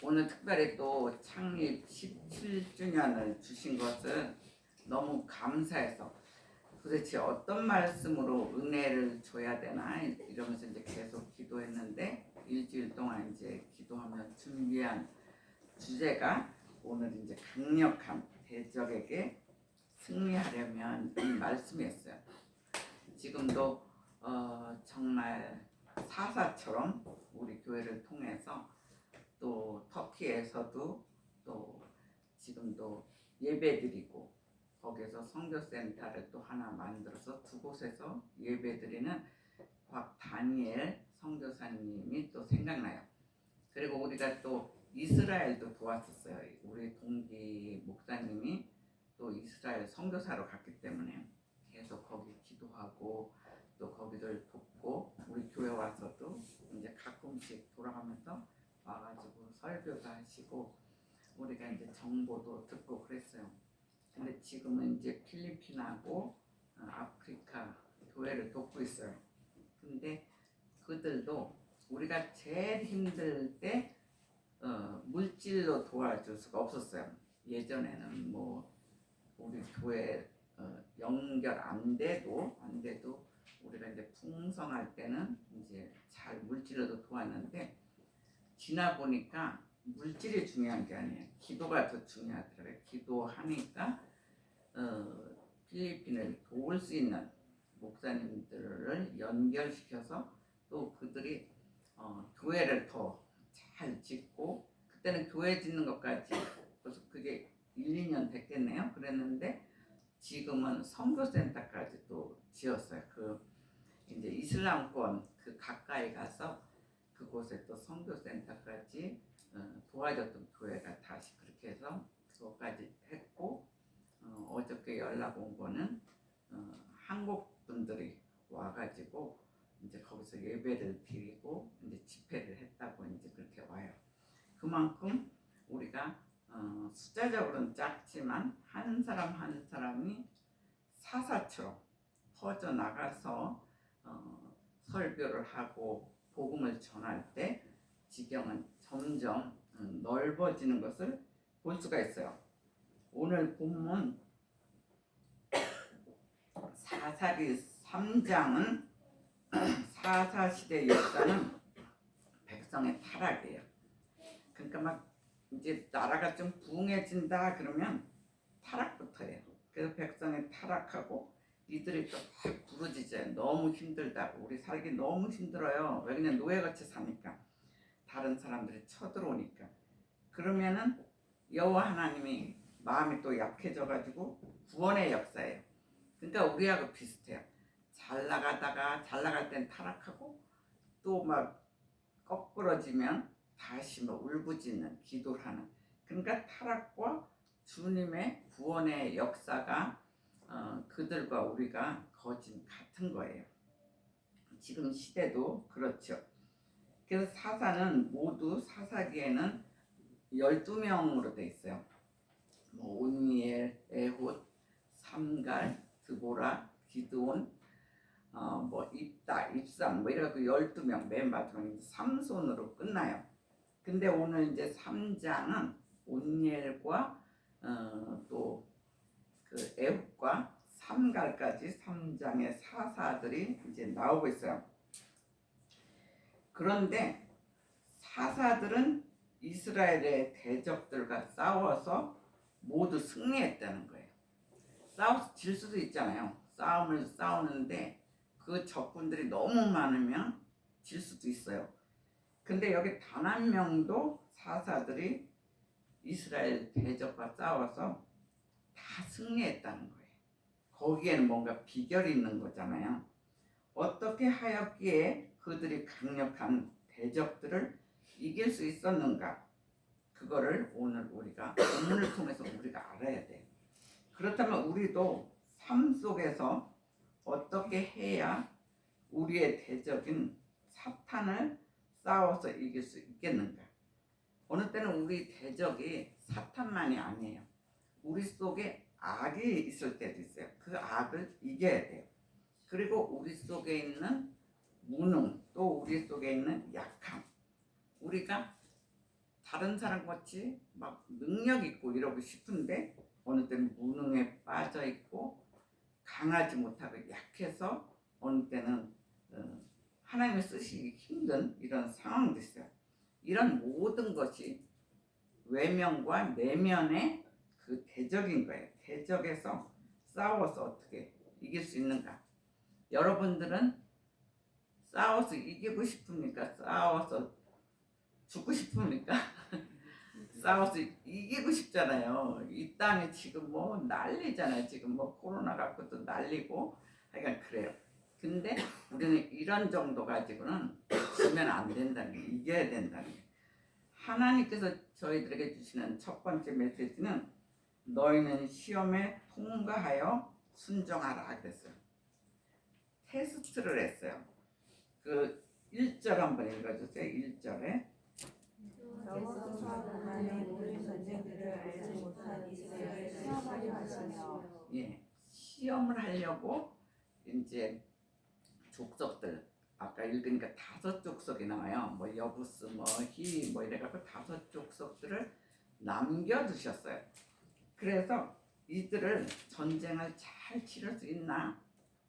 오늘 특별히 또 창립 17주년을 주신 것을 너무 감사해서 도대체 어떤 말씀으로 은혜를 줘야 되나 이러면서 이제 계속 기도했는데 일주일 동안 이제 기도하면 준비한 주제가 오늘 이제 강력한 대적에게 승리하려면 이 말씀이었어요. 지금도 정말 사사처럼 우리 교회를 통해서 또 터키에서도 또 지금도 예배드리고 거기서 선교센터를 또 하나 만들어서 두 곳에서 예배드리는 곽다니엘 선교사님이 또 생각나요. 그리고 우리가 또 이스라엘도 도왔었어요. 우리 동기 목사님이 또 이스라엘 선교사로 갔기 때문에 계속 거기 기도하고 또 거기를 돕고 우리 교회 와서도 이제 가끔씩 돌아가면서 와가지고 설교도 하시고 우리가 이제 정보도 듣고 그랬어요. 근데 지금은 이제 필리핀하고 아프리카 교회를 돕고 있어요. 근데 그들도 우리가 제일 힘들 때 물질로 도와줄 수가 없었어요. 예전에는 뭐 우리 교회 연결 안 돼도 우리가 이제 풍성할 때는 이제 잘 물질로도 도왔는데 지나 보니까 물질이 중요한 게 아니에요. 기도가 더 중요하더라고요. 기도하니까 필리핀을 도울 수 있는 목사님들을 연결시켜서 또 그들이 교회를 더 잘 짓고 그때는 교회 짓는 것까지 벌써 그게 1, 2년 됐겠네요. 그랬는데 지금은 선교센터까지 또 지었어요. 그 이제 이슬람권 그 가까이 가서 그곳에 또 선교센터까지 도와줬던 교회가 다시 그렇게 해서 그것까지 했고 어저께 연락 온 거는 한국 분들이 와가지고 이제 거기서 예배를 드리고 이제 집회를 했다고 이제 그렇게 와요. 그만큼 우리가 숫자적으로는 작지만 한 사람 한 사람이 사사처럼 퍼져 나가서 설교를 하고 복음을 전할 때 지경은 점점 넓어지는 것을 볼 수가 있어요. 오늘 본문 사사기 3장은 사사시대 역사는 백성의 타락이에요. 그러니까 막 이제 나라가 좀 부흥해진다 그러면 타락부터 해요. 그래서 백성이 타락하고 이들이 또 부르짖어요. 너무 힘들다고. 우리 살기 너무 힘들어요. 왜 그냥 노예같이 사니까. 다른 사람들이 쳐들어오니까. 그러면은 여호와 하나님이 마음이 또 약해져가지고 구원의 역사예요. 그러니까 우리하고 비슷해요. 잘 나갈 땐 타락하고 또 막 거꾸러지면 다시 뭐 울부짖는 기도를 하는. 그러니까 타락과 주님의 구원의 역사가 그들과 우리가 거진 같은 거예요. 지금 시대도 그렇죠. 그래서 사사는 모두 사사기에는 12명으로 돼 있어요. 뭐 온니엘, 에훗, 삼갈, 드보라, 기드온, 뭐 입다, 입삼 뭐 이래갖고 12명 맨 마지막에 삼손으로 끝나요. 근데 오늘 이제 3장은 온니엘과 또 그 에훗과 삼갈까지 3장의 사사들이 이제 나오고 있어요. 그런데 사사들은 이스라엘의 대적들과 싸워서 모두 승리했다는 거예요. 싸워서 질 수도 있잖아요. 싸움을 싸우는데 그 적군들이 너무 많으면 질 수도 있어요. 근데 여기 단 한 명도 사사들이 이스라엘 대적과 싸워서 다 승리했다는 거예요. 거기에는 뭔가 비결이 있는 거잖아요. 어떻게 하였기에 그들이 강력한 대적들을 이길 수 있었는가? 그거를 오늘 우리가 본문을 통해서 우리가 알아야 돼요. 그렇다면 우리도 삶 속에서 어떻게 해야 우리의 대적인 사탄을 싸워서 이길 수 있겠는가? 어느 때는 우리 대적이 사탄만이 아니에요. 우리 속에 악이 있을 때도 있어요. 그 악을 이겨야 돼요. 그리고 우리 속에 있는 무능, 또 우리 속에 있는 약함. 우리가 다른 사람 같이 막 능력 있고 이러고 싶은데 어느 때는 무능에 빠져 있고 강하지 못하고 약해서 어느 때는 하나님을 쓰시기 힘든 이런 상황도 있어요. 이런 모든 것이 외면과 내면의 그 대적인 거예요. 대적에서 싸워서 어떻게 이길 수 있는가? 여러분들은 싸워서 이기고 싶습니까? 싸워서 죽고 싶습니까? 싸워서 이기고 싶잖아요. 이 땅에 지금 뭐 난리잖아요. 지금 뭐 코로나 갖고도 난리고 하여간 그래요. 근데 우리는 이런 정도 가지고는 지면 안 된다는 게, 이겨야 된다는 게. 하나님께서 저희들에게 주시는 첫 번째 메시지는 너희는 시험에 통과하여 순종하라 그랬어요. 테스트를 했어요. 그 1절 한번 읽어주세요. 1절에 여호와께서 그날의 모든 전쟁들을 알지 못한 이스라엘을 시험하려 하시며 예, 시험을 하려고 이제 족속들 아까 읽으니까 5족속이 나와요. 뭐 여부스 뭐 이래갖고 5족속들을 남겨두셨어요. 그래서 이들을 전쟁을 잘 치를 수 있나,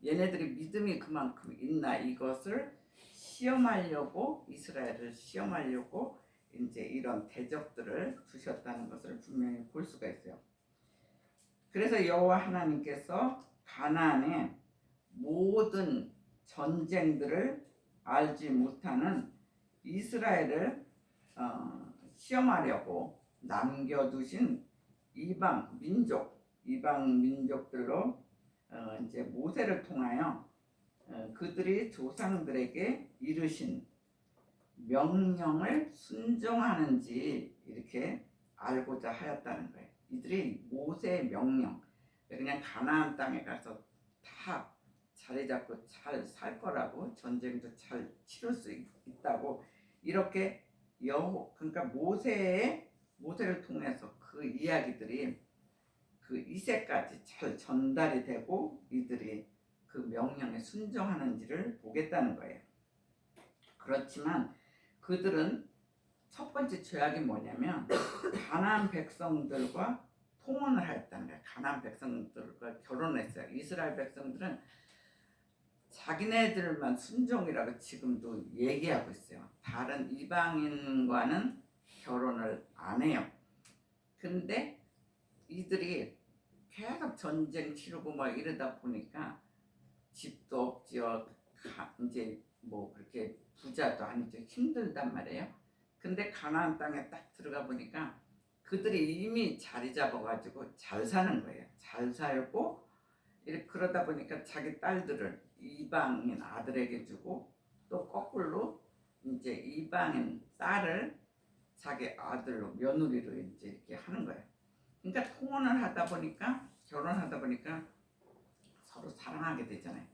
얘네들이 믿음이 그만큼 있나, 이것을 시험하려고, 이스라엘을 시험하려고 이제 이런 대적들을 주셨다는 것을 분명히 볼 수가 있어요. 그래서 여호와 하나님께서 가나안의 모든 전쟁들을 알지 못하는 이스라엘을 시험하려고 남겨두신 이방 민족들로 이제 모세를 통하여 그들이 조상들에게 이르신 명령을 순종하는지 이렇게 알고자 하였다는 거예요. 이들이 모세의 명령, 그냥 가나안 땅에 가서 다 자리 잡고 잘 살 거라고, 전쟁도 잘 치를 수 있다고, 이렇게 그러니까 모세를 통해서 그 이야기들이 그 이세까지 잘 전달이 되고 이들이 그 명령에 순종하는지를 보겠다는 거예요. 그렇지만 그들은 첫 번째 죄악이 뭐냐면 가나안 백성들과 통혼을 하였다는 거예요. 가나안 백성들과 결혼했어요. 이스라엘 백성들은 자기네들만 순종이라고 지금도 얘기하고 있어요. 다른 이방인과는 결혼을 안 해요. 근데 이들이 계속 전쟁 치르고 막 이러다 보니까 집도 없지요. 이제 뭐 그렇게 부자도 아니죠. 힘들단 말이에요. 근데 가나안 땅에 딱 들어가 보니까 그들이 이미 자리 잡아가지고 잘 사는 거예요. 잘 살고 이렇게 그러다 보니까 자기 딸들을 이방인 아들에게 주고 또 거꾸로 이제 이방인 딸을 자기 아들로 며느리로 이제 이렇게 하는 거예요. 그러니까 통혼을 하다 보니까 결혼하다 보니까 서로 사랑하게 되잖아요.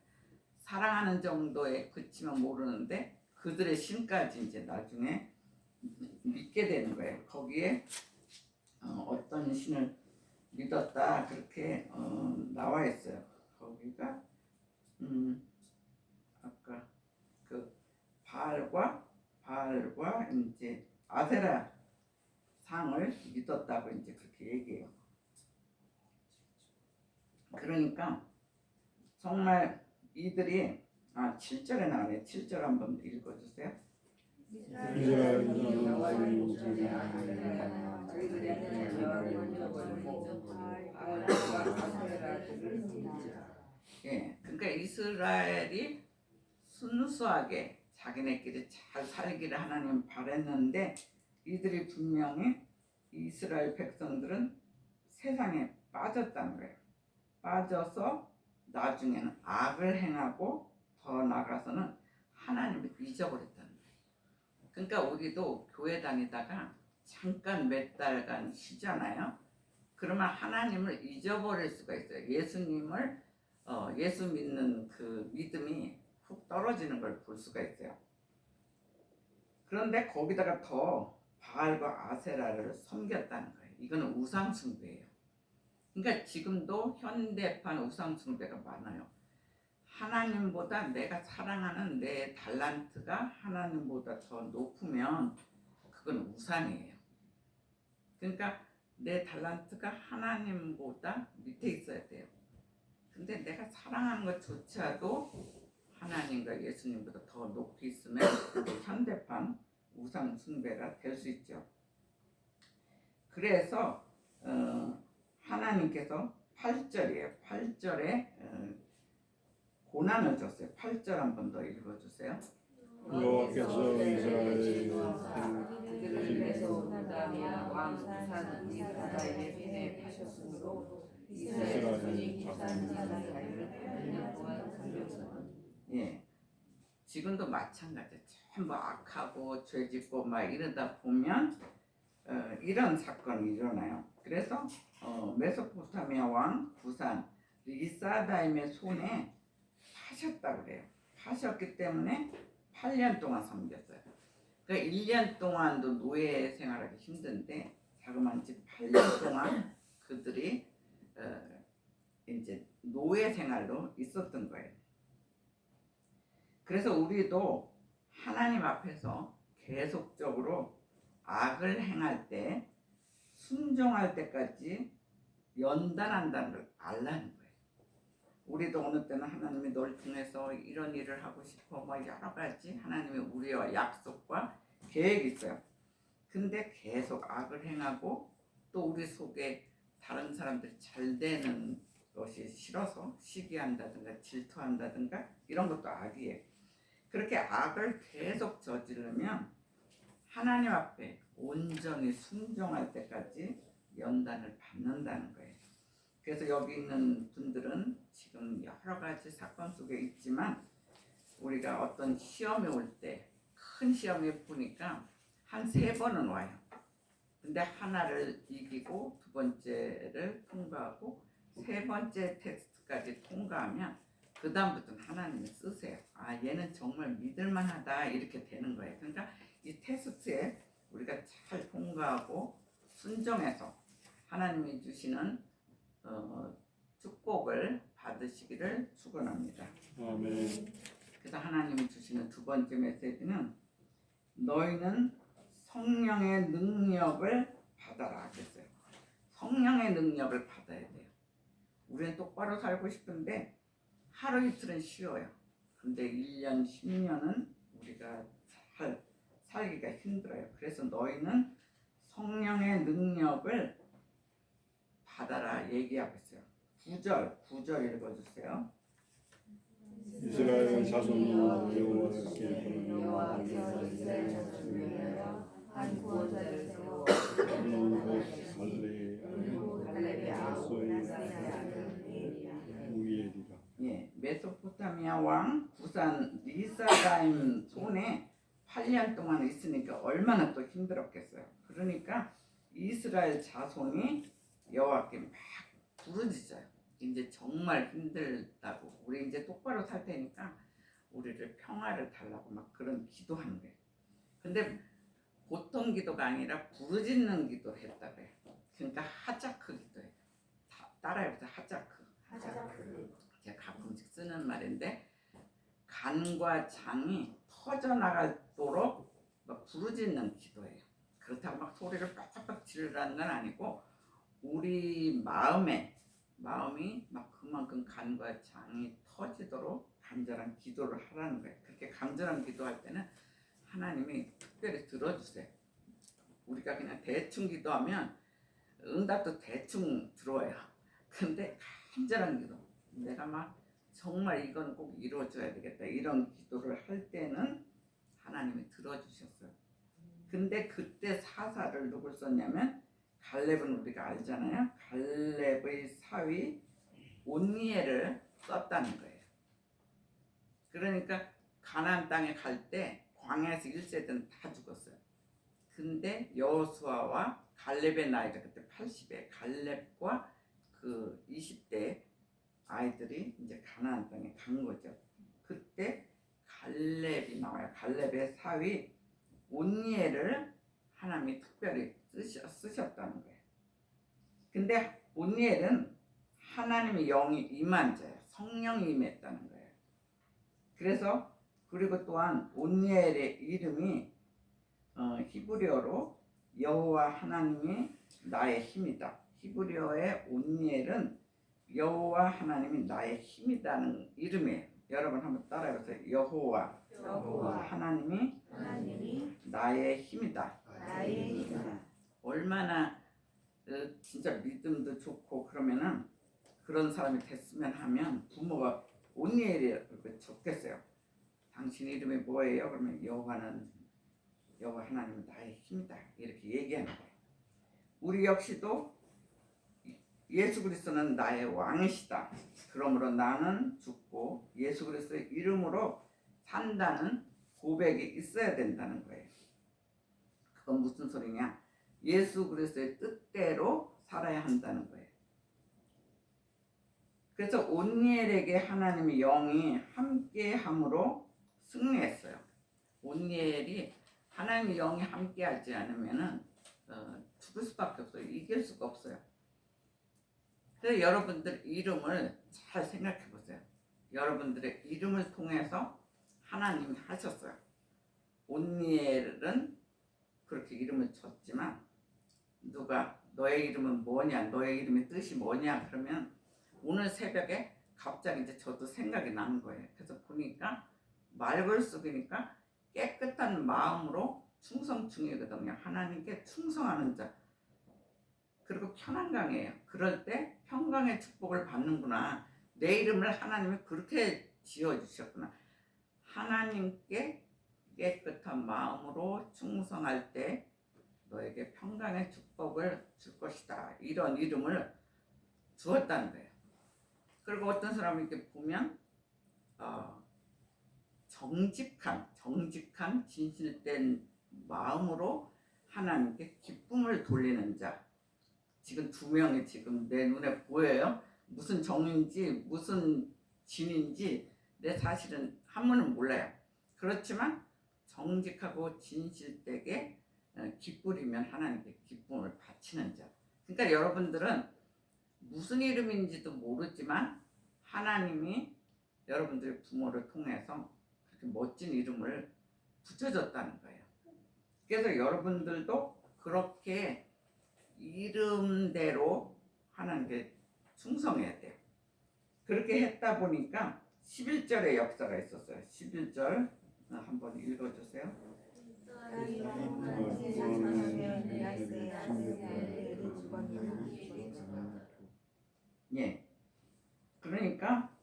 사랑하는 정도에 그치면 모르는데 그들의 신까지 이제 나중에 믿게 되는 거예요. 거기에 어떤 신을 믿었다 그렇게 나와 있어요. 거기가 아까 그 바알과 이제 아세라 상을 믿었다고 이제 그렇게 얘기해요. 그러니까 정말 이들이 7절에 나오네. 7절 한번 읽어주세요. 예, 그러니까 이스라엘이 순수하게 자기네끼리 잘 살기를 하나님 바랬는데 이들이 분명히 이스라엘 백성들은 세상에 빠졌다는 거예요. 빠져서 나중에는 악을 행하고 더 나아가서는 하나님을 잊어버렸다는 거예요. 그러니까 우리도 교회 다니다가 잠깐 몇 달간 쉬잖아요. 그러면 하나님을 잊어버릴 수가 있어요. 예수 믿는 그 믿음이 훅 떨어지는 걸 볼 수가 있어요. 그런데 거기다가 더 바알과 아세라를 섬겼다는 거예요. 이거는 우상 숭배예요. 그러니까 지금도 현대판 우상 숭배가 많아요. 하나님보다 내가 사랑하는 내 달란트가 하나님보다 더 높으면 그건 우상이에요. 그러니까 내 달란트가 하나님보다 밑에 있어야 돼요. 근데 내가 사랑하는 것조차도 하나님과 예수님보다 더 높이 있으면 현대판 우상 숭배가 될 수 있죠. 그래서 하나님께서 8절이에요. 8절에 고난을 줬어요. 8절 한 번 더 읽어주세요. 여호와께서 이스라엘 그들을 메소포타미아 왕 부산 이스라엘의 손에 파셨으므로 이스라엘 자손이 부산 이스라엘을 8년 동안 살렸으나 예, 지금도 마찬가지예요. 전부 악하고 죄짓고 막 이러다 보면 이런 사건이 일어나요. 그래서 메소포타미아 왕 부산 리사다임의 손에 파셨다 그래요. 파셨기 때문에 8년 동안 섬겼어요. 그러니까 1년 동안도 노예 생활하기 힘든데 자그마치 8년 동안 그들이 이제 노예 생활로 있었던 거예요. 그래서 우리도 하나님 앞에서 계속적으로 악을 행할 때 순종할 때까지 연단한다는 걸 알라는 거예요. 우리도 어느 때는 하나님이 널 통해서 이런 일을 하고 싶어 뭐 여러 가지 하나님의 우리와 약속과 계획이 있어요. 근데 계속 악을 행하고 또 우리 속에 다른 사람들이 잘 되는 것이 싫어서 시기한다든가 질투한다든가 이런 것도 악이에요. 그렇게 악을 계속 저지르면 하나님 앞에 온전히 순종할 때까지 연단을 받는다는 거예요. 그래서 여기 있는 분들은 지금 여러 가지 사건 속에 있지만 우리가 어떤 시험에 올 때 큰 시험에 보니까 한 3번은 와요. 근데 하나를 이기고 2번째를 통과하고 3번째 테스트까지 통과하면 그 다음부터는 하나님이 쓰세요. 아, 얘는 정말 믿을만하다 이렇게 되는 거예요. 그러니까 이 테스트에 우리가 잘 통과하고 순종해서 하나님이 주시는 축복을 받으시기를 축원합니다. 아멘. 그래서 하나님이 주시는 2번째 메시지는 너희는 성령의 능력을 받아라 그랬어요. 성령의 능력을 받아야 돼요. 우리는 똑바로 살고 싶은데 하루 이틀은 쉬워요. 근데 1년, 10년은 우리가 살기가 힘들어요. 그래서 너희는 성령의 능력을 받아라 얘기하고 있어요. 9절 읽어주세요. 이스라엘 자손이 여호와께 여호와께서 이스라엘 자손을 위하여 한 구원자를 세워 그리고 갈렙의 아우 나사의 아들 우리엘이라. 예, 메소포타미아 왕 부산 리사다임 손에 8년 동안 있으니까 얼마나 또 힘들었겠어요. 그러니까 이스라엘 자손이 여호와께 막 부르짖어요. 이제 정말 힘들다고 우리 이제 똑바로 살 테니까 우리를 평화를 달라고 막 그런 기도하는 거예요. 근데 보통 기도가 아니라 부르짖는 기도를 했다고 해요. 그러니까 하자크 기도예요. 따라해보세요. 하자크. 제가 가끔씩 쓰는 말인데 간과 장이 터져나가도록 막 부르짖는 기도예요. 그렇다고 막 소리를 빡빡 지르라는 건 아니고 우리 마음이 막 그만큼 간과 장이 터지도록 간절한 기도를 하라는 거예요. 그렇게 간절한 기도할 때는 하나님이 특별히 들어주세요. 우리가 그냥 대충 기도하면 응답도 대충 들어와요. 근데 간절한 기도, 내가 막 정말 이건 꼭 이루어져야 되겠다 이런 기도를 할 때는 하나님이 들어주셨어요. 근데 그때 사사를 누굴 썼냐면 갈렙은 우리가 알잖아요. 갈렙의 사위 온니엘을 썼다는 거예요. 그러니까 가나안 땅에 갈 때 광야에서 1세대는 다 죽었어요. 근데 여호수아와 갈렙의 나이가 그때 80에 갈렙과 그 20대 아이들이 이제 가나안 땅에 간 거죠. 그때 갈렙이 나와요. 갈렙의 사위 온니엘을 하나님이 특별히 쓰셨다는 거예요. 근데 온니엘은 하나님의 영이 임한 자예요. 성령이 임했다는 거예요. 그래서 그리고 또한 온니엘의 이름이 히브리어로 여호와 하나님이 나의 힘이다. 히브리어의 온니엘은 여호와 하나님이 나의 힘이다는 이름이에요. 여러분 한번 따라해보세요. 여호와 여호와 하나님이 하나님이 나의 힘이다. 나의 힘이다. 얼마나 진짜 믿음도 좋고 그러면은 그런 사람이 됐으면 하면 부모가 온니엘이 적겠어요. 당신 이름이 뭐예요? 그러면 여호와 하나님은 나의 힘이다. 이렇게 얘기하는 거예요. 우리 역시도 예수 그리스도는 나의 왕이시다. 그러므로 나는 죽고 예수 그리스도의 이름으로 산다는 고백이 있어야 된다는 거예요. 그건 무슨 소리냐? 예수 그리스도의 뜻대로 살아야 한다는 거예요. 그래서 온니엘에게 하나님의 영이 함께함으로 승리했어요. 온니엘이 하나님의 영이 함께하지 않으면은 죽을 수밖에 없어요. 이길 수가 없어요. 그래서 여러분들 이름을 잘 생각해 보세요. 여러분들의 이름을 통해서 하나님이 하셨어요. 온니엘은 그렇게 이름을 줬지만 누가 너의 이름은 뭐냐, 너의 이름의 뜻이 뭐냐 그러면 오늘 새벽에 갑자기 이제 저도 생각이 난 거예요. 그래서 보니까 말벌쑥이니까 깨끗한 마음으로 충성충이거든요. 하나님께 충성하는 자. 그리고 편안강이에요. 그럴 때 평강의 축복을 받는구나. 내 이름을 하나님이 그렇게 지어주셨구나. 하나님께 깨끗한 마음으로 충성할 때 너에게 평강의 축복을 줄 것이다. 이런 이름을 주었다는 거예요. 그리고 어떤 사람이 이렇게 보면 정직한 진실된 마음으로 하나님께 기쁨을 돌리는 자. 지금 두 명이 지금 내 눈에 보여요. 무슨 정인지 무슨 진인지 내 사실은 한문은 몰라요. 그렇지만 정직하고 진실되게 기쁘리면 하나님께 기쁨을 바치는 자. 그러니까 여러분들은 무슨 이름인지도 모르지만 하나님이 여러분들의 부모를 통해서 그렇게 멋진 이름을 붙여줬다는 거예요. 그래서 여러분들도 그렇게 이름대로 하나님께 충성해야 돼요. 그렇게 했다 보니까 11절의 역사가 있었어요. 11절 한번 읽어주세요. 예, 그러니까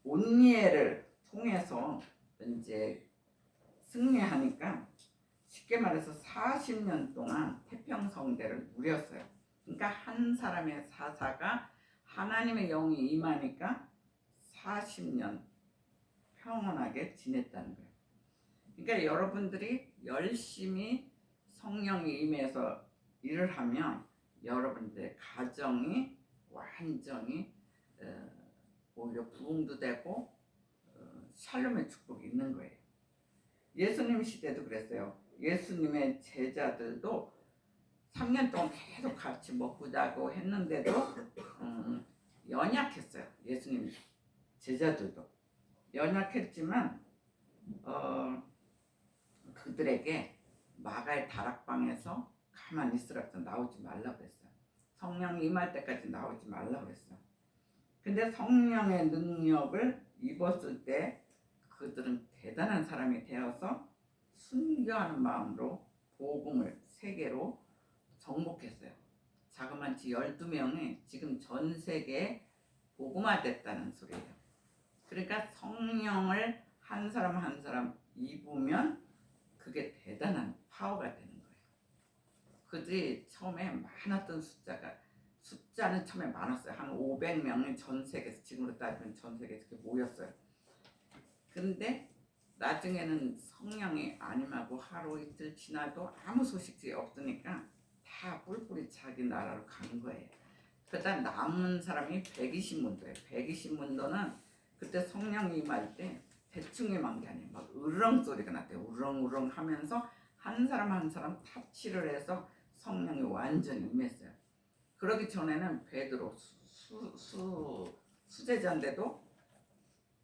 온니엘을 통해서 이제 승리하니까 쉽게 말해서 40년 동안 태평성대를 누렸어요. 그러니까 한 사람의 사사가 하나님의 영이 임하니까 40년 평온하게 지냈다는 거예요. 그러니까 여러분들이 열심히 성령이 임해서 일을 하면 여러분들의 가정이 완전히 오히려 부흥도 되고 샬롬의 축복이 있는 거예요. 예수님 시대도 그랬어요. 예수님의 제자들도 3년 동안 계속 같이 먹고 자고 했는데도 연약했어요. 예수님 제자들도 연약했지만 그들에게 마가의 다락방에서 가만히 있으라고 나오지 말라고 했어요. 성령이 임할 때까지 나오지 말라고 했어요. 근데 성령의 능력을 입었을 때 그들은 대단한 사람이 되어서 순교하는 마음으로 복음을 세계로 정복했어요. 자그마치 12명이 지금 전 세계에 복음화됐다는 소리예요. 그러니까 성령을 한 사람 한 사람 입으면 그게 대단한 파워가 되는 거예요. 그들이 처음에 많았던 숫자는 처음에 많았어요. 한 500명이 전 세계에서, 지금으로 따지면 전 세계에서 이렇게 모였어요. 근데 나중에는 성령이 안 임하고 하루 이틀 지나도 아무 소식이 없으니까 다 뿔뿔이 자기 나라로 간 거예요. 그러다 남은 사람이 120문도예요. 120문도는 그때 성령이 임할 때 대충 임한 게 아니에요. 막 으르렁 소리가 났대요. 우렁우렁 하면서 한 사람 한 사람 타치를 해서 성령이 완전히 임했어요. 그러기 전에는 베드로 수제자인데도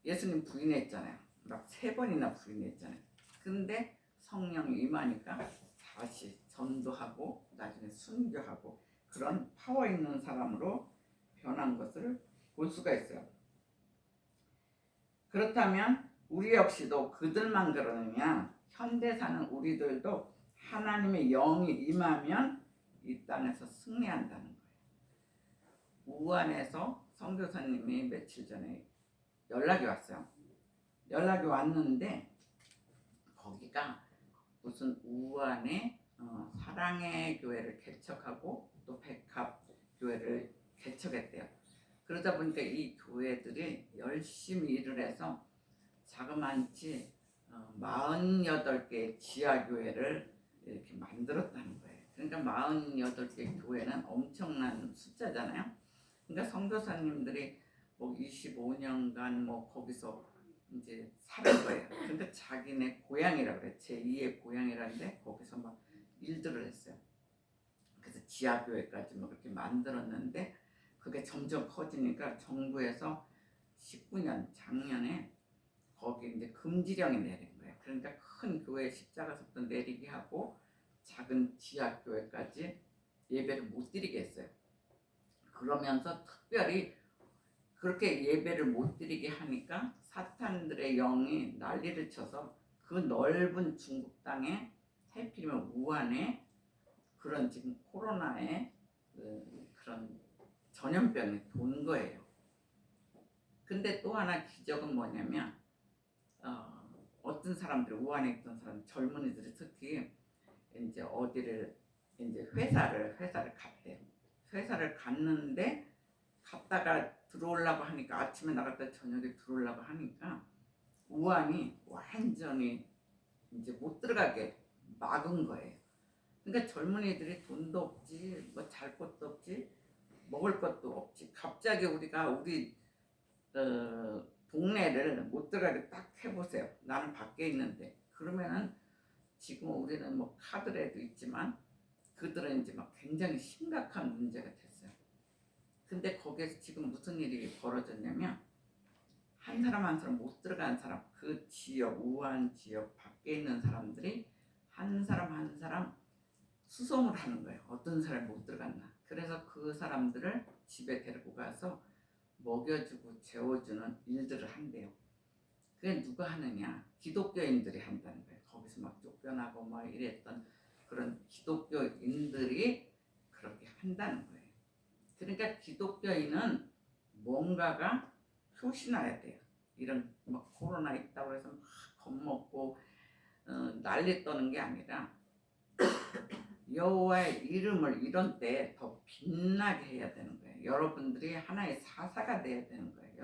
예수님 부인했잖아요. 막 3번이나 부인했잖아요. 근데 성령이 임하니까 다시 전도하고 나중에 순교하고 그런 파워 있는 사람으로 변한 것을 볼 수가 있어요. 그렇다면 우리 역시도 그들만 그러느냐, 현대 사는 우리들도 하나님의 영이 임하면 이 땅에서 승리한다는 거예요. 우한에서 선교사님이 며칠 전에 연락이 왔어요. 연락이 왔는데 거기가 무슨 우한에 사랑의 교회를 개척하고 또 백합 교회를 개척했대요. 그러다 보니까 이 교회들이 열심히 일을 해서 자그마치 48개의 지하교회를 이렇게 만들었다는 거예요. 그러니까 48개 교회는 엄청난 숫자잖아요. 그러니까 선교사님들이 뭐 25년간 뭐 거기서 이제 사는 거예요. 그러니까 자기네 고향이라 그래. 제2의 고향이라는데 거기서 막 일들을 했어요. 그래서 지하교회까지 뭐 그렇게 만들었는데 그게 점점 커지니까 정부에서 19년 작년에 거기 이제 금지령이 내린 거예요. 그러니까 큰 교회 십자가석도 내리게 하고 작은 지하교회까지 예배를 못 드리게 했어요. 그러면서 특별히 그렇게 예배를 못 드리게 하니까 사탄들의 영이 난리를 쳐서 그 넓은 중국 땅에 하필이면 우한에 그런 지금 코로나의 그런 전염병이 돈 거예요. 근데 또 하나 기적은 뭐냐면 어떤 사람들 우한에 있던 사람 젊은이들이 특히 이제 어디를 이제 회사를 갔대요. 회사를 갔는데 갔다가 들어오려고 하니까 아침에 나갔다 저녁에 들어오려고 하니까 우한이 완전히 이제 못 들어가게 막은 거예요. 그러니까 젊은이들이 돈도 없지 뭐 잘 것도 없지 먹을 것도 없지 갑자기 우리가 우리 동네를 못 들어가게 딱 해보세요. 나는 밖에 있는데 그러면은 지금 우리는 뭐 카드라도 있지만 그들은 이제 막 굉장히 심각한 문제가 됐어요. 근데 거기에서 지금 무슨 일이 벌어졌냐면 한 사람 한 사람 못 들어간 사람 그 지역 우한 지역 밖에 있는 사람들이 한 사람 한 사람 수송을 하는 거예요. 어떤 사람이 못 들어갔나. 그래서 그 사람들을 집에 데리고 가서 먹여주고 재워주는 일들을 한대요. 그게 누가 하느냐? 기독교인들이 한다는 거예요. 거기서 막 쫓겨나고 막 이랬던 그런 기독교인들이 그렇게 한다는 거예요. 그러니까 기독교인은 뭔가가 표시나야 돼요. 이런 막 코로나 있다고 해서 막 겁먹고 난리 떠는 게 아니라 여호와의 이름을 이런 때 더 빛나게 해야 되는 거예요. 여러분들이 하나의 사사가 돼야 되는 거예요.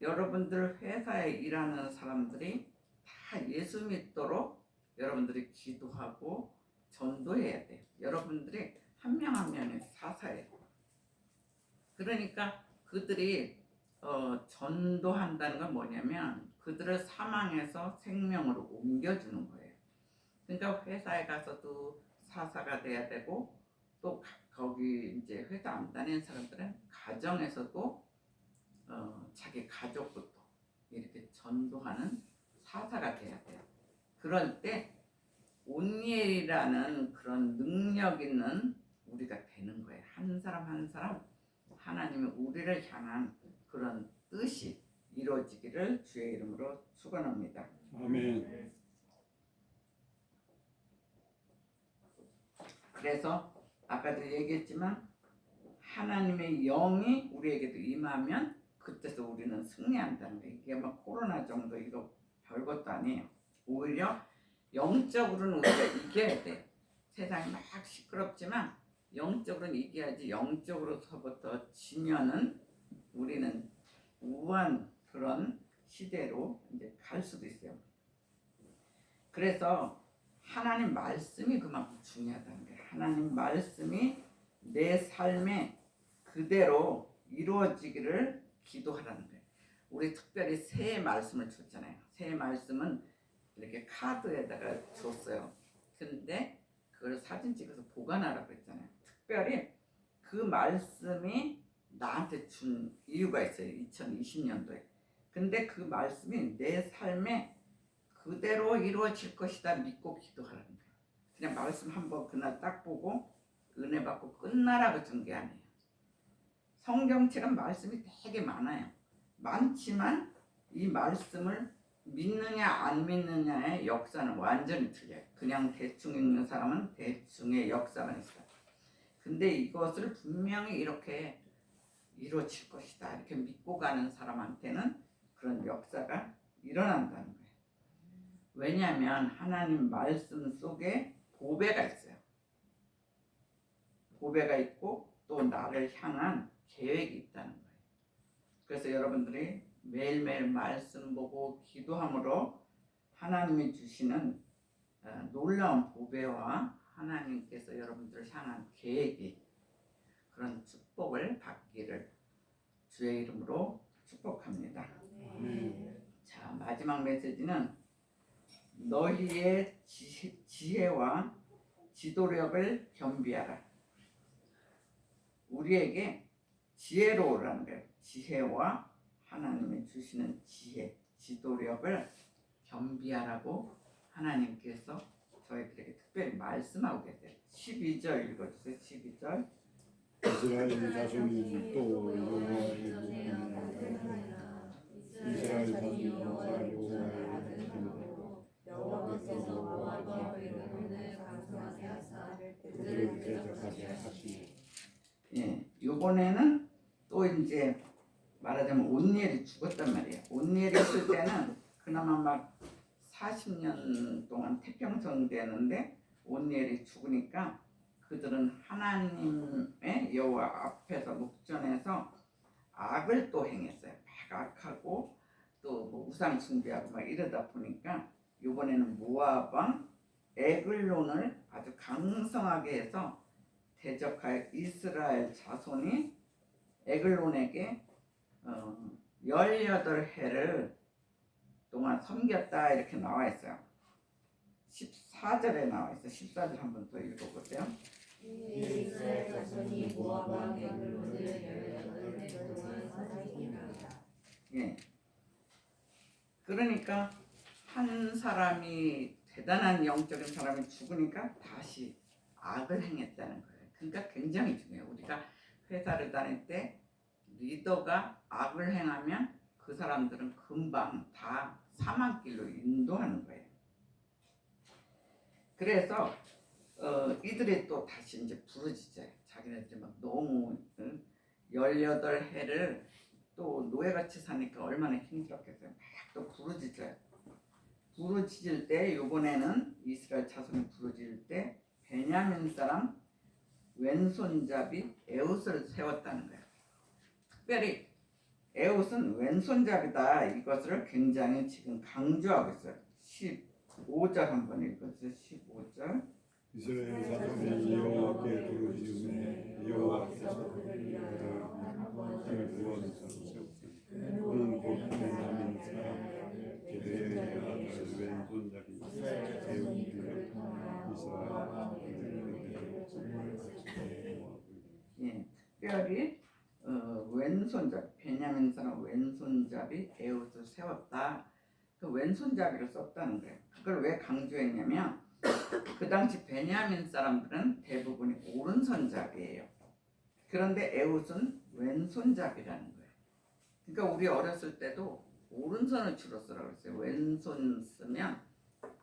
여러분들 회사에 일하는 사람들이 다 예수 믿도록 여러분들이 기도하고 전도해야 돼요. 여러분들이 한 명 한 명의 사사예요. 그러니까 그들이 전도한다는 건 뭐냐면 그들을 사망에서 생명으로 옮겨주는 거예요. 그러니까 회사에 가서도 사사가 돼야 되고 또 거기 이제 회사 안 다니는 사람들은 가정에서도 자기 가족부터 이렇게 전도하는 사사가 돼야 돼요. 그럴 때 온니엘이라는 그런 능력 있는 우리가 되는 거예요. 한 사람 한 사람 하나님이 우리를 향한 그런 뜻이 이루어지기를 주의 이름으로 축원합니다. 아멘. 그래서 아까도 얘기했지만 하나님의 영이 우리에게도 임하면 그때서 우리는 승리한다는 거예요. 이게 막 코로나 정도 이거 별것도 아니에요. 오히려 영적으로는 우리가 이겨야 돼요. 세상이 막 시끄럽지만 영적으로는 이겨야지. 영적으로서부터 지면은 우리는 우한 그런 시대로 이제 갈 수도 있어요. 그래서 하나님 말씀이 그만큼 중요하다는 거예요. 하나님 말씀이 내 삶에 그대로 이루어지기를 기도하라는 거예요. 우리 특별히 새해 말씀을 줬잖아요. 새해 말씀은 이렇게 카드에다가 줬어요. 근데 그걸 사진 찍어서 보관하라고 했잖아요. 특별히 그 말씀이 나한테 준 이유가 있어요. 2020년도에. 근데 그 말씀이 내 삶에 그대로 이루어질 것이다 믿고 기도하라는 거예요. 그냥 말씀 한번 그날 딱 보고 은혜 받고 끝나라고 준 게 아니에요. 성경책은 말씀이 되게 많아요. 많지만 이 말씀을 믿느냐 안 믿느냐의 역사는 완전히 틀려요. 그냥 대충 읽는 사람은 대충의 역사가 있어요. 근데 이것을 분명히 이렇게 이루어질 것이다 이렇게 믿고 가는 사람한테는 그런 역사가 일어난다는 거예요. 왜냐하면 하나님 말씀 속에 보배가 있어요. 보배가 있고 또 나를 향한 계획이 있다는 거예요. 그래서 여러분들이 매일매일 말씀 보고 기도함으로 하나님이 주시는 놀라운 보배와 하나님께서 여러분들을 향한 계획이 그런 축복을 받기를 주의 이름으로 축복합니다. 자, 마지막 메시지는 너희의 지혜와 지도력을 겸비하라. 우리에게 지혜로우라는 거예요. 지혜와 하나님이 주시는 지혜, 지도력을 겸비하라고 하나님께서 저희들에게 특별히 말씀하고 계세요. 12절 읽어주세요. 12절. 이스라엘 자손이 또 여호와의 구원하리라. 이스라엘 자손이 여호와의 구원하리라. 여호와께서 모압과 베르몬을 강성하게 하사 그들을 대적하게 하시니. 예, 이번에는 또 이제 말하자면 온니엘이 죽었단 말이에요. 온니엘이 있을 때는 그나마 막 40년 동안 태평성 되는데 온니엘이 죽으니까 그들은 하나님의 여호와 앞에서 목전에서 악을 또 행했어요. 막 악하고 또 뭐 우상 숭배하고 막 이러다 보니까 이번에는 모압 왕 에글론을 아주 강성하게 해서 대적할 이스라엘 자손이 에글론에게 18해를 동안 섬겼다 이렇게 나와 있어요. 14절에 나와 있어요. 14절 한번 더 읽어보세요. 이스라엘 자손이 모압 왕 에글론을 18해 동안 사사이니라. 예. 그러니까 한 사람이 대단한 영적인 사람이 죽으니까 다시 악을 행했다는 거예요. 그러니까 굉장히 중요해요. 우리가 회사를 다닐 때 리더가 악을 행하면 그 사람들은 금방 다 사망길로 인도하는 거예요. 그래서 이들이 또 다시 이제 부르짖어요. 자기네들이 막 너무 18해를 또 노예같이 사니까 얼마나 힘들었겠어요. 막 또 부르짖어요. 부르짖을 때 이번에는 이스라엘 자손이 부르짖을 때 베냐민 사람 왼손잡이 에웃을 세웠다는 거예요. 특별히 에웃은 왼손잡이다 이것을 굉장히 지금 강조하고 있어요. 15절 한번 읽어주세요. 15절. 이스라엘 자손이 여호와께 부르짖음에 여호와께서 그들을 위하여 힘을 부어주사 세우시니 그는 곧 베냐민 사람 게레의 아들 왼손잡이 에웃이라. 예, 특별히 왼손잡이 베냐민 사람 왼손잡이 에웃을 세웠다. 그 왼손잡이를 썼다는 거예요. 그걸 왜 강조했냐면 그 당시 베냐민 사람들은 대부분이 오른손잡이에요. 그런데 에웃은 왼손잡이라는 거예요. 그러니까 우리 어렸을 때도 오른손을 주로 쓰라고 했어요. 왼손 쓰면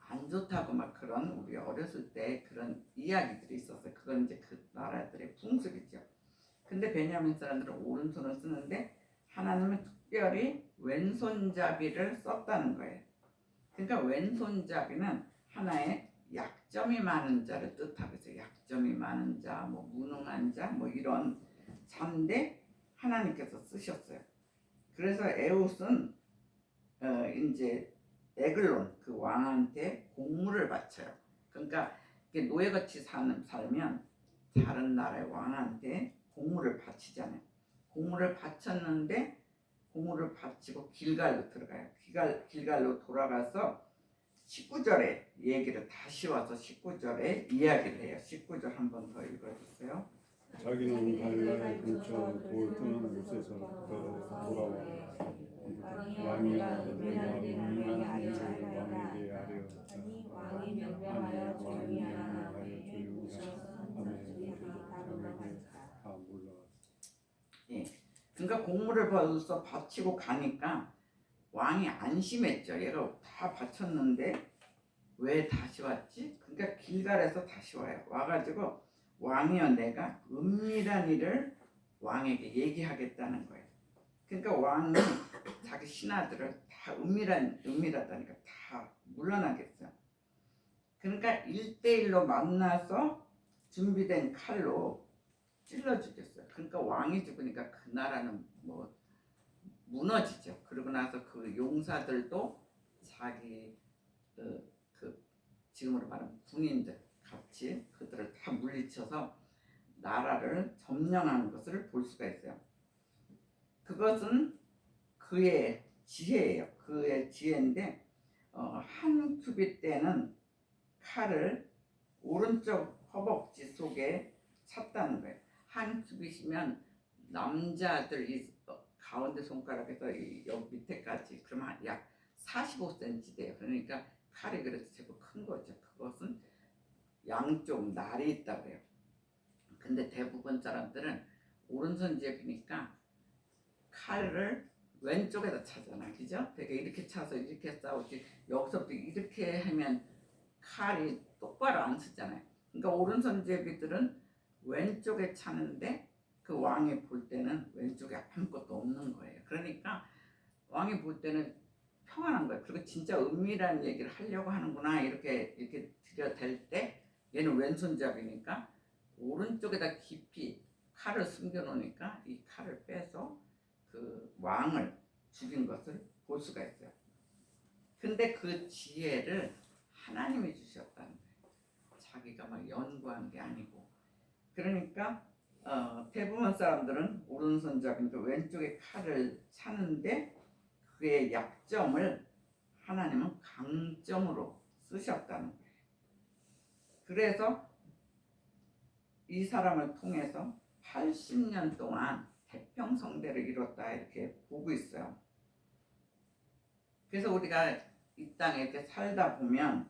안 좋다고 막 그런 우리 어렸을 때 그런 이야기들이 있었어요. 그건 이제 그 나라들의 풍습이죠. 근데 베냐민 사람들은 오른손을 쓰는데 하나님은 특별히 왼손잡이를 썼다는 거예요. 그러니까 왼손잡이는 하나의 약점이 많은 자를 뜻하고 있어요. 약점이 많은 자, 뭐 무능한 자, 뭐 이런 자인데 하나님께서 쓰셨어요. 그래서 에웃은 이제 에글론 그 왕한테 공물을 바쳐요. 그러니까 노예같이 살면 다른 나라의 왕한테 공물을 바치잖아요. 공물을 바쳤는데 공물을 바치고 길갈로 들어가요. 길갈로 돌아가서 19절에 얘기를 다시 와서 19절에 이야기를 해요. 19절 한번 더 읽어주세요. 자기는 갈라의 근처 돌 뜨는 곳에서 돌아와 왕이 왕에게 아뢰었다. 왕이 명령하여 조용히 하라 하매 다 물러갔다. 예. 그러니까 공물을 벌써 바치고 가니까 왕이 안심했죠. 얘가 다 바쳤는데 왜 다시 왔지? 그러니까 길갈에서 다시 와요. 와가지고 왕이여 내가 은밀한 일을 왕에게 얘기하겠다는 거예요. 그러니까 왕이 자기 신하들을 다 은밀하다니까 다 물러나겠어요. 그러니까 1대1로 만나서 준비된 칼로 찔러 죽였어요. 그러니까 왕이 죽으니까 그 나라는 뭐 무너지죠. 그러고 나서 그 용사들도 자기 그 지금으로 말하면 군인들 같이 그들을 다 물리쳐서 나라를 점령하는 것을 볼 수가 있어요. 그것은 그의 지혜예요. 그의 지혜인데 한 큐빗 때는 칼을 오른쪽 허벅지 속에 찼다는 거예요. 한 큐빗이면 남자들 이 가운데 손가락에서 이 여기 밑에까지 그러면 약 45cm 돼요. 그러니까 칼이 그래서 제법 큰 거죠. 그것은 양쪽 날이 있다고 해요. 근데 대부분 사람들은 오른손잡이니까 칼을 왼쪽에다 차잖아, 그죠? 되게 이렇게 차서 이렇게 싸우지 여기서부터 이렇게 하면 칼이 똑바로 안 쓰잖아요. 그러니까 오른손잡이들은 왼쪽에 차는데 그 왕이 볼 때는 왼쪽에 아무것도 없는 거예요. 그러니까 왕이 볼 때는 평안한 거예요. 그리고 진짜 은밀한 얘기를 하려고 하는구나 이렇게 들여댈 때 얘는 왼손잡이니까 오른쪽에다 깊이 칼을 숨겨놓으니까 이 칼을 빼서 그 왕을 죽인 것을 볼 수가 있어요. 근데 그 지혜를 하나님이 주셨다는 거예요. 자기가 막 연구한 게 아니고. 그러니까 대부분 사람들은 오른손잡이니까 왼쪽에 칼을 차는데 그의 약점을 하나님은 강점으로 쓰셨다는 거예요. 그래서 이 사람을 통해서 80년 동안 태평성대를 이뤘다 이렇게 보고 있어요. 그래서 우리가 이 땅에 이렇게 살다 보면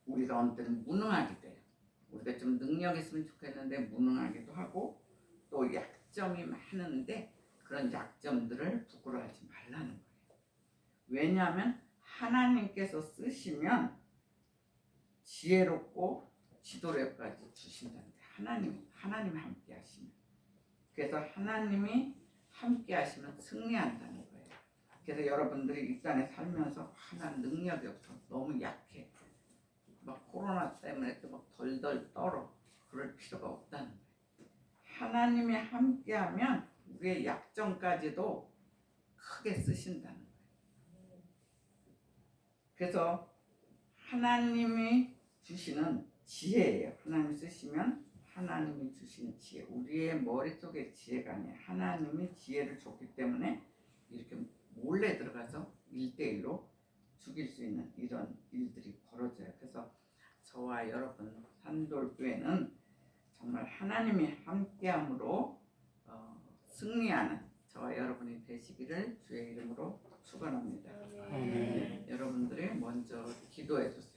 우리가 어느 때는 무능하게 돼요. 우리가 좀 능력 있으면 좋겠는데 무능하기도 하고 또 약점이 많은데 그런 약점들을 부끄러워하지 말라는 거예요. 왜냐하면 하나님께서 쓰시면 지혜롭고 지도력까지 주신다는데 하나님이 함께 하시면 그래서 하나님이 함께 하시면 승리한다는 거예요. 그래서 여러분들이 이 땅에 살면서 난 능력이 없어 너무 약해 막 코로나 때문에 또 막 덜덜 떨어 그럴 필요가 없다는 거예요. 하나님이 함께하면 우리의 약점까지도 크게 쓰신다는 거예요. 그래서 하나님이 주시는 지혜예요. 하나님이 쓰시면 하나님이 주시는 지혜, 우리의 머릿속에 지혜가 아니에요. 하나님이 지혜를 줬기 때문에 이렇게 몰래 들어가서 1대1로 죽일 수 있는 이런 일들이 벌어져요. 그래서 저와 여러분 산돌교회는 정말 하나님이 함께함으로 승리하는 저와 여러분이 되시기를 주의 이름으로 축원합니다. 아멘. 여러분들이 먼저 기도해 주세요.